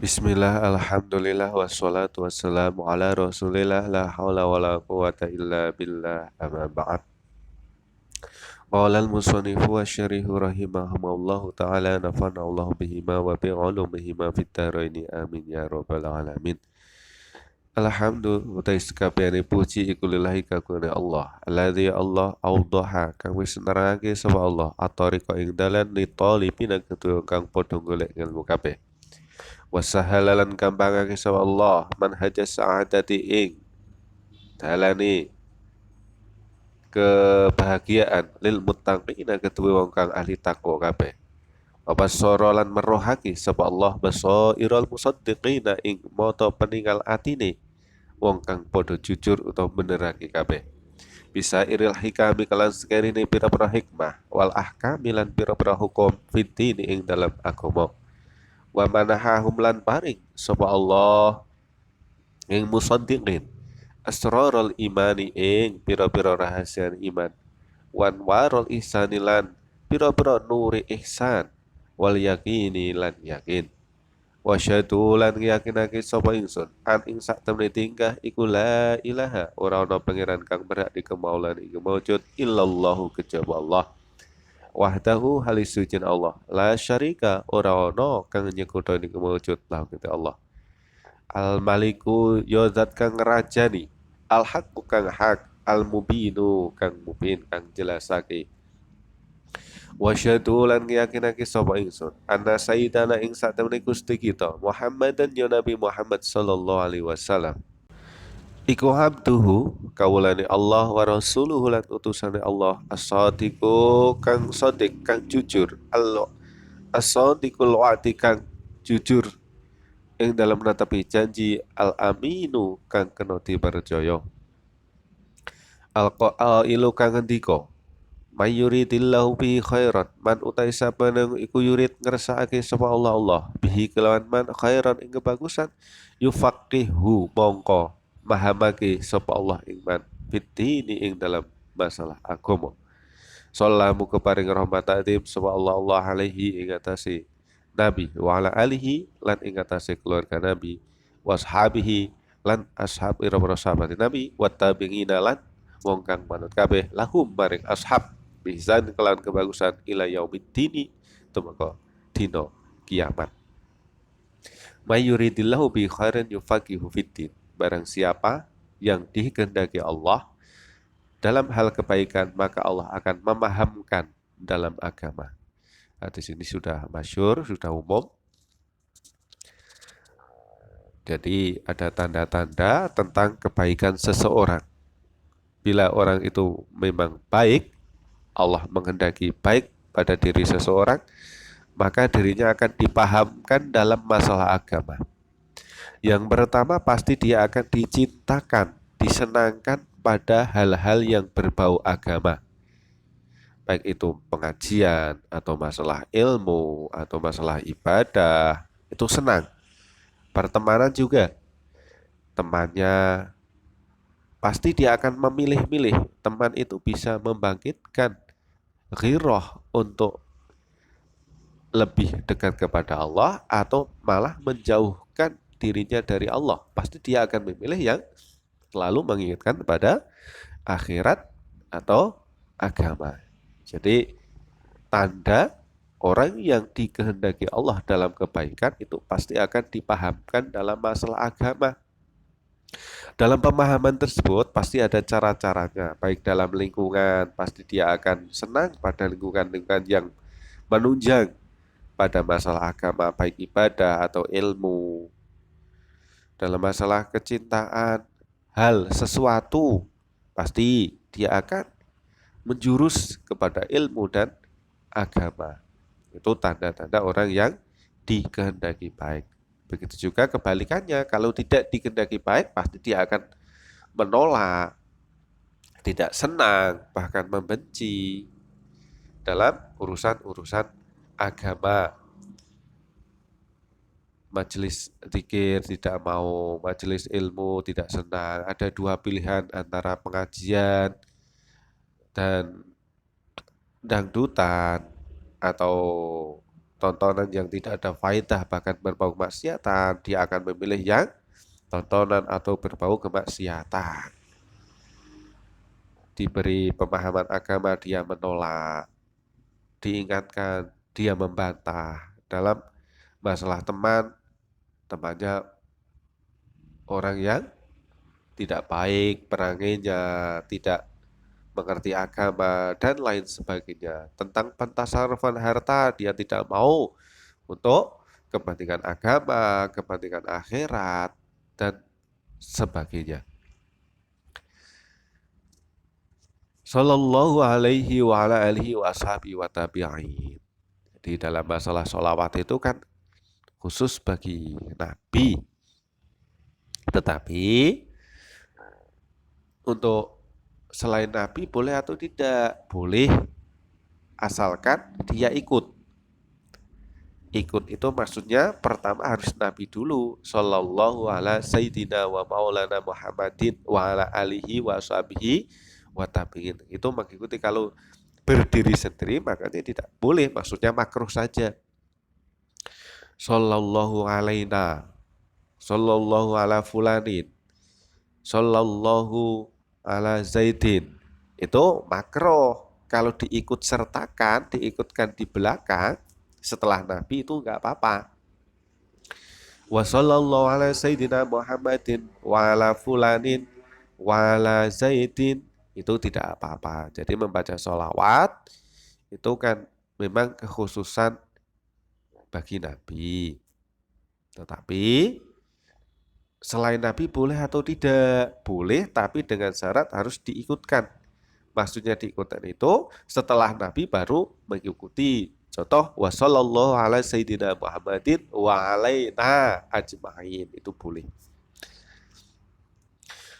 Bismillah, alhamdulillah, wassalatu wassalamu ala rasulillah, la hawla wa la quwata illa billah, amma ba'd. Qala al-musannifu wa syarihu rahimahumullahu ta'ala nafana Allah bihima wa bi'ulumihima fit dharaini amin ya rabbal alamin. Alhamdulillah utai sekabiane puji iku lillahi kagungane Allah. Alladzi Allah awdaha kang wis nerangake sapa Allah atariqa ing dalan li talibina ketu kang padha golek ilmu kabeh. Wasahalalan gampangake sapa Allah manhaja sa'adati ing dalane kebahagiaan lil muttaqina kedue wong kang ahli takwa kabeh. Wabasara lan merohake sapa Allah basairal musaddiqina ing mata peninggal atine wong kang padha jujur utawa benerake kabeh. Bisa iril hikami kalan sekerine pira-pira hikmah wal ahkami lan pira-pira hukum fitini ing dalam agama. Wa manahahum lan paring sapa Allah ing musaddiqin asrarul imani ing pira-pira rahasia iman wan warul ihsani lan pira-pira nuri ihsan wal yakini lan yakin wa syadu lan yakinake sapa ingsun an ing sak temne tingkah iku la ilaha ora ana pangeran kang berhak dikemaulan iku maujud illallahu kejaba Allah wahdahu halis suci Allah la syarika ora ana kang nyekutoni kemaujud lahu kita Allah al maliku ya zat kang ngrajani al haqqu kang hak al mubinu kang mubin kang jelasake wa syadu lan yakinake sapa ingsun anna sayyidana ing satemene Gusti kita Muhammadan ya Nabi Muhammad sallallahu alaihi wasallam iku abduhu kawulane Allah wa rasuluhu lan utusane Allah as-sadiqu kang sadiq kang jujur Allah as-sadiqul wa'di kang jujur ing dalam natapi janji al-aminu kang kena dipercaya al-qailu kang ngendika mayuridillahu bihi khairan man utai sabeneng iku yurid ngersakake sapa Allah bihi kelawan man khairan ing kebagusan yufaqihu mongko mahamake sapa Allah ing man fitini ing dalam masalah agama sallamu keparing rahmat adim sapa Allah alaihi ing atase Nabi wa ala alihi lan ing atase keluarga Nabi washabihi lan ashab ira-ira sahabat Nabi wa tabi'ina lan wong kang manut kabeh lahum maring ashab bihsan kelan kebagusan ila yaumiddini tumeka dina kiamat mayuridillahu bi khairin yufaqihu fiddin barang siapa yang dikehendaki Allah dalam hal kebaikan maka Allah akan memahamkan dalam agama. Hadis ini sudah masyhur, sudah umum. Jadi ada tanda-tanda tentang kebaikan seseorang. Bila orang itu memang baik, Allah menghendaki baik pada diri seseorang, maka dirinya akan dipahamkan dalam masalah agama. Yang pertama pasti dia akan dicintakan, disenangkan pada hal-hal yang berbau agama. Baik itu pengajian atau masalah ilmu atau masalah ibadah, itu senang. Pertemanan juga, temannya pasti dia akan memilih-milih. Teman itu bisa membangkitkan ghirah untuk lebih dekat kepada Allah atau malah menjauhkan dirinya dari Allah. Pasti dia akan memilih yang selalu mengingatkan kepada akhirat atau agama. Jadi tanda orang yang dikehendaki Allah dalam kebaikan itu pasti akan dipahamkan dalam masalah agama. Dalam pemahaman tersebut pasti ada cara-caranya, baik dalam lingkungan, pasti dia akan senang pada lingkungan-lingkungan yang menunjang pada masalah agama, baik ibadah atau ilmu. Dalam masalah kecintaan, hal sesuatu, pasti dia akan menjurus kepada ilmu dan agama. Itu tanda-tanda orang yang dikehendaki baik. Begitu juga kebalikannya, kalau tidak dikehendaki baik, pasti dia akan menolak, tidak senang, bahkan membenci dalam urusan-urusan agama. Majelis zikir tidak mau, majelis ilmu tidak senang. Ada dua pilihan antara pengajian dan dangdutan atau tontonan yang tidak ada faedah bahkan berbau kemaksiatan, dia akan memilih yang tontonan atau berbau kemaksiatan. Diberi pemahaman agama dia menolak, diingatkan dia membantah. Dalam masalah temannya orang yang tidak baik perangainya, tidak mengerti agama dan lain sebagainya. Tentang pentasarufan harta dia tidak mau untuk kepentingan agama, kepentingan akhirat dan sebagainya. Sallallahu alaihi wa ala alihi wa ashabihi wa tabi'in. Jadi dalam masalah sholawat itu kan khusus bagi Nabi. Tetapi untuk selain Nabi boleh atau tidak? Boleh, asalkan dia ikut. Ikut itu maksudnya pertama harus Nabi dulu. Sallallahu ala sayyidina wa maulana Muhammadin wa ala alihi wa sahbihi wa tabi'in. Itu mengikuti. Kalau berdiri sendiri makanya tidak boleh, maksudnya makruh saja. Sallallahu alaina, sallallahu ala fulanin, sallallahu ala zaidin. Itu makruh. Kalau diikut sertakan, diikutkan di belakang setelah Nabi itu enggak apa-apa. Wa sallallahu ala sayyidina Muhammadin wa ala fulanin wa ala zaidin, itu tidak apa-apa. Jadi membaca sholawat itu kan memang kekhususan bagi Nabi. Tetapi selain Nabi boleh atau tidak? Boleh, tapi dengan syarat harus diikutkan. Maksudnya diikutkan itu setelah Nabi baru mengikuti. Contoh, wa sallallahu ala sayyidina Muhammadin wa alaina ajma'in, itu boleh.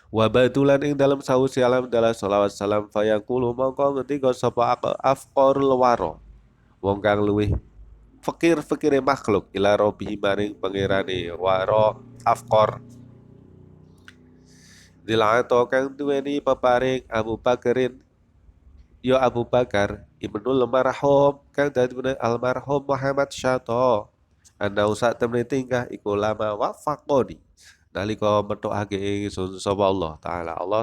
Wa batulan ing dalam sawu sialam dalam sholawat salam fayaqulu mongko ngendika sapa afqarul waro, wong kang luwih fakir-fakire makhluk ila rabbihi maring pangerane. Waro afqar dilato kang duweni peparing Abu Bakarin, yo Abu Bakar ibnul marhum kang dadi almarhum Muhammad Syato. Anda usah temne tingkah iku lama wafaqoni nalika metokake ingsun sapa Allah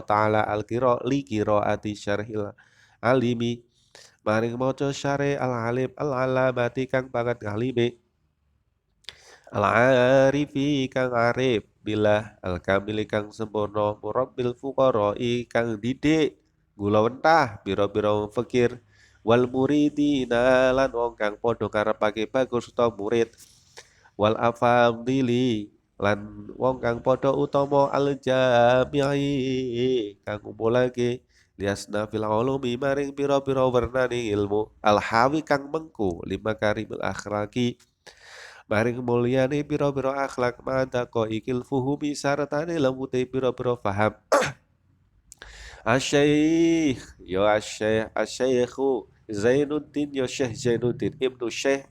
taala al-qira li qiraati syarhil alimi maring maca syare al-alim al-alamati kang banget ngalime al-arifi kang arif billah al-kamili kang sempurna murabbil fuqara'i kang didik gula wentah bira-bira wong fakir wal muridina lan wong kang padha karepake bagus utawa murid wal afadili lan wong kang padha utama al jami'i kang ngumpulake liasna fil ulumi maring pira-pira wernane ilmu al hawi kang mengku lima karimul akhlaki maring mulyane pira-pira akhlak mata ko ikil fuhumi sartane lembute pira-pira faham. Asy-Syaikh yo asy-Syaikhu Zainuddin yo Syekh Zainuddin Ibnu Syekh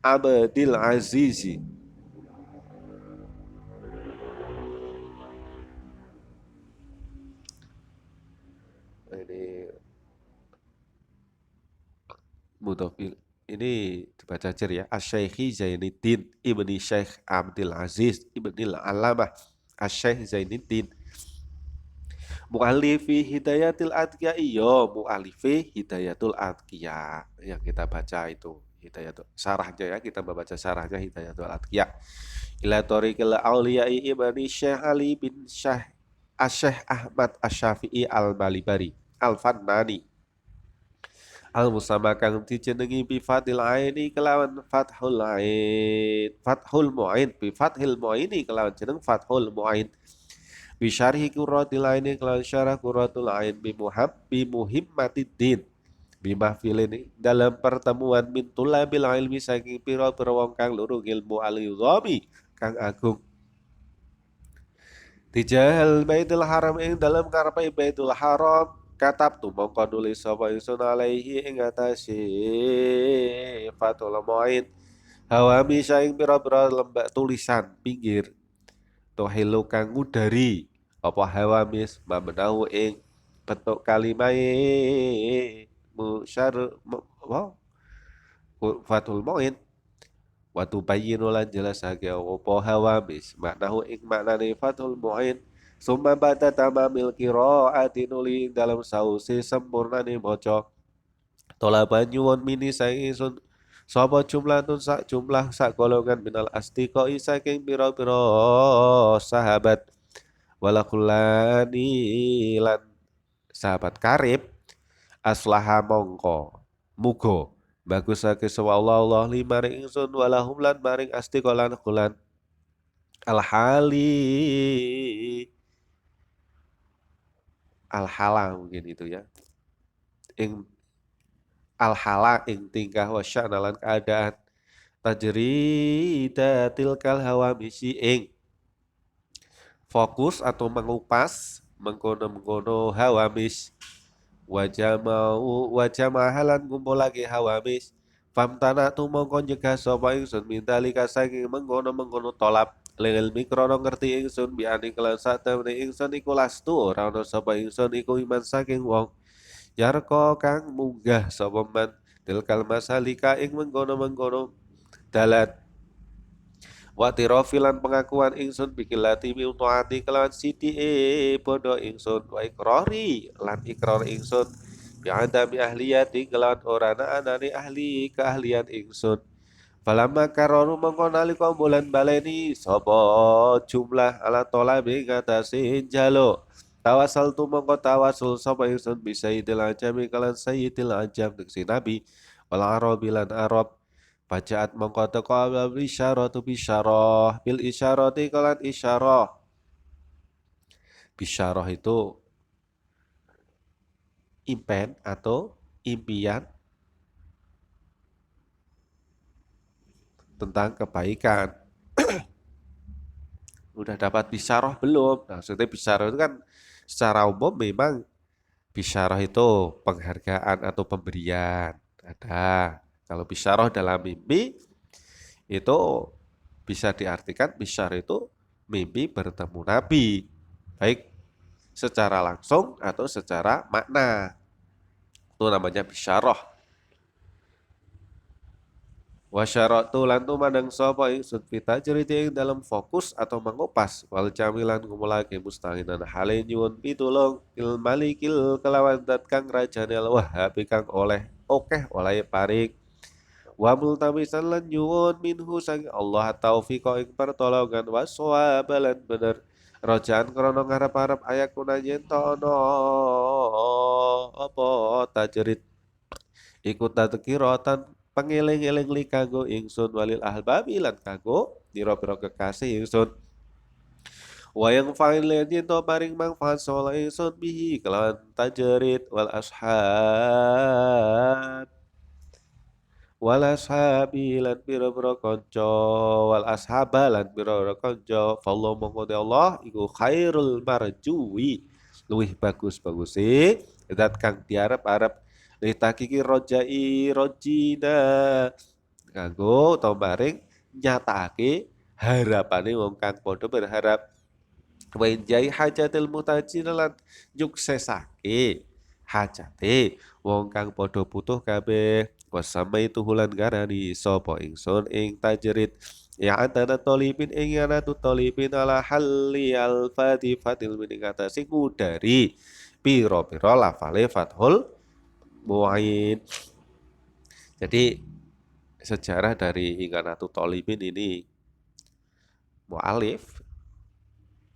Abdil Azizi. Ini mudhofil, ini dibaca cer ya. Asy-Syaikhi Zainuddin Ibni Syekh Abdil Aziz Ibnil Alamah Asy-Syaikh Zainuddin Mu'alifi Hidayatul Atqiya. Iyo Mu'alifi Hidayatul Atqiya yang kita baca itu Hidayatul sarahnya ya, kita membaca sarahnya Hidayatul Atqiya ila tariqil auliya'i ibni Syekh Ali bin Syekh Syekh Ahmad Asy-Syafi'i Al-Balibari Al-Fannani Al-Musama kang dijenengi bi fathil aini kelawan fathul ain fathul mu'in bi fathil mu'ini kelawan jeneng fathul mu'in bi syarhi qurratil aini kelawan syarah qurratul ain bi muhimmatiddin bi mahfilin dalam pertemuan min tulabil ilmi saking pira-pira wong kang luru ilmu al-izami kang agung dijahal Baitul Haram ing dalam ngarepe Baitul Haram katab tu mongko nulis sapa ingsun alaihi ing atase fatul muin hawami saing pira-pira lembak tulisan pinggir tohilu kang ngudari apa hawamis mamenau ing bentuk kalimae musyar Fathul Mu'in wa tubayyinu lan jelasake apa hawamis maknahu ing maknane Fathul Mu'in summa ba'da tamamil qiraati nuli dalam sausi sempurnane maca tolaban nyuwun mini saking ingsun sapa jumlatun sak jumlah sak golongan minal astiqoi saking pira-pira sahabat walakulani lan sahabat karib aslaha mongko muga bagusake sawa Allah li maring ingsun walahum lan maring astiqolan kulan alhali alhala mungkin itu ya ing alhala ing tingkah wasya'na lan keadaan tajri tilkal hawa misi ing fokus atau mengupas mengkono-mengkono hawamis wajah mahalan ngumpul lagi hawamis famtana tu mongko nyegah sapa ingsun mintalika saking mengkono-mengkono tolap lil mikrono ngerti ingsun biani kelan satemene ingsun iku lastu ora ana sapa ingsun iku iman saking wong yarko kang munggah sapa man tilkal masalika ing mengkono-mengkono dalan wa tirofilan pengakuan ingsun bikilati miutoati kelawan siti bodo ingsun wa ikrori lan ikrar ingsun bi'adami ahliyati kelawan orana anani ahli keahlian ingsun falamma karoru mongko nalika bulan baleni sapa jumlah ala tolabi ngatasi jalo tawasal tu mongko tawasul sapa ingsun bisa idil ajami kalan sayyidil ajam diksi nabi wal arabi lan arab Pajaat mongko teko bil isyaratu bisyarah bil isyarati kalan isyarah. Bisyarah itu impen atau impian tentang kebaikan. Udah dapat bisyarah belum? Nah, maksudnya bisyarah itu kan secara umum memang bisyarah itu penghargaan atau pemberian. Ada. Kalau bisyarah dalam mimpi itu bisa diartikan bisyarah itu mimpi bertemu Nabi. Baik secara langsung atau secara makna. Itu namanya bisyarah. Wasyaratu lan tumandang sapa ingsun fitajriti ing dalam fokus atau mengupas wal jamilan ngumulake mustahinan hale nyuwun pitulung il malikil kelawan dat kang rajane al wahhab kang oleh oleh paring wa multamisan lan nyuwun minhu sang Allah taufiqa ing pertolongan waswabalan bener rojaan krana ngarep-arep ayakuna yen ana apa tajrid ikut tadkiratan pengeling-eling li kanggo ingsun walil ahbabi lan kanggo pira-pira kekasih ingsun wayang fa'il lan yen to paring manfaat saleh ingsun bihi kelawan tajrid wal ashabi lan pira-pira kanca wal ashaba lan pira-pira kanca fallahu mongko Allah iku khairul marjuwi luwih bagus-baguse zat kang diarep-arep litakiki rojai rojina kanggo utawa maring nyatakake harapane wong kang padha berharap wa jai hajatil mutajin lan nyuksesake hajate wong kang padha butuh kabeh wasama itu hulan garani sapa ingsun ing tajrid ya antara tolipin ing ana tu tolipin ala halli al fatil mining atase ngudari pira-pira lafale fathul mu'in. Jadi sejarah dari Ingkanatu Tolibin ini mu'alif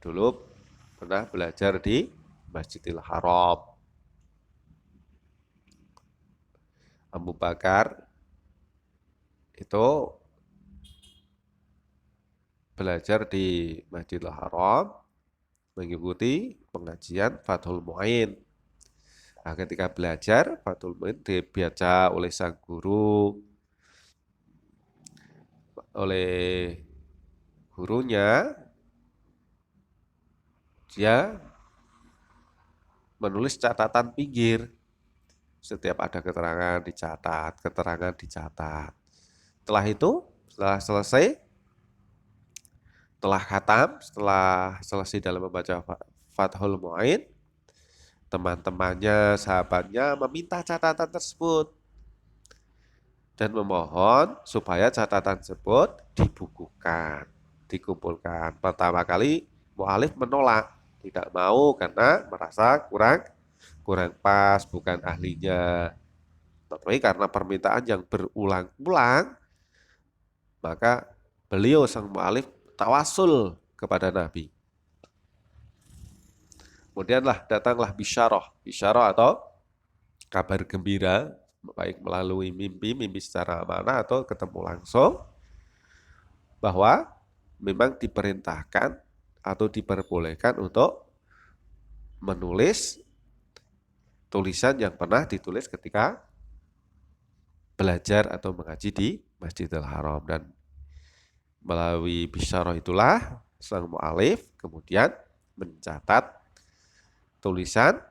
dulu pernah belajar di Masjidil Haram. Abu Bakar itu belajar di Masjidil Haram mengikuti pengajian Fathul Mu'in. Nah, ketika belajar Fathul Mu'in dibaca oleh sang guru, oleh gurunya, dia menulis catatan pinggir. Setiap ada keterangan dicatat. Setelah itu, setelah selesai, setelah selesai dalam membaca Fathul Mu'in, teman-temannya, sahabatnya meminta catatan tersebut. dan memohon supaya catatan tersebut dibukukan, dikumpulkan. Pertama kali mu'alif menolak, tidak mau karena merasa kurang pas, bukan ahlinya. Tapi karena permintaan yang berulang-ulang, maka beliau sang mu'alif tawasul kepada Nabi. Kemudianlah datanglah bisyarah. Bisyarah atau kabar gembira, baik melalui mimpi secara amanah atau ketemu langsung, bahwa memang diperintahkan atau diperbolehkan untuk menulis tulisan yang pernah ditulis ketika belajar atau mengaji di Masjidil Haram. Dan melalui bisyarah itulah sang mu'alif kemudian mencatat tulisan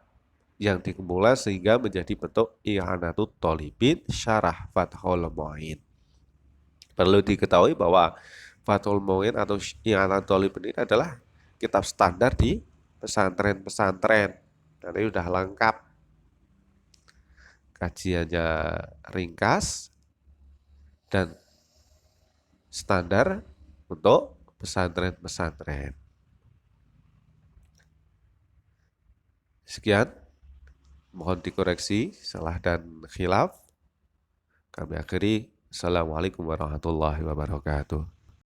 yang dikumpulkan sehingga menjadi bentuk I'anatut Thalibin Syarah Fathul Mu'in. Perlu diketahui bahwa Fathul Mu'in atau I'anatut Thalibin ini adalah kitab standar di pesantren-pesantren. Dan ini sudah lengkap. Kajiannya ringkas dan standar untuk pesantren-pesantren. Sekian, mohon dikoreksi salah dan khilaf. Kami akhiri. Assalamualaikum warahmatullahi wabarakatuh.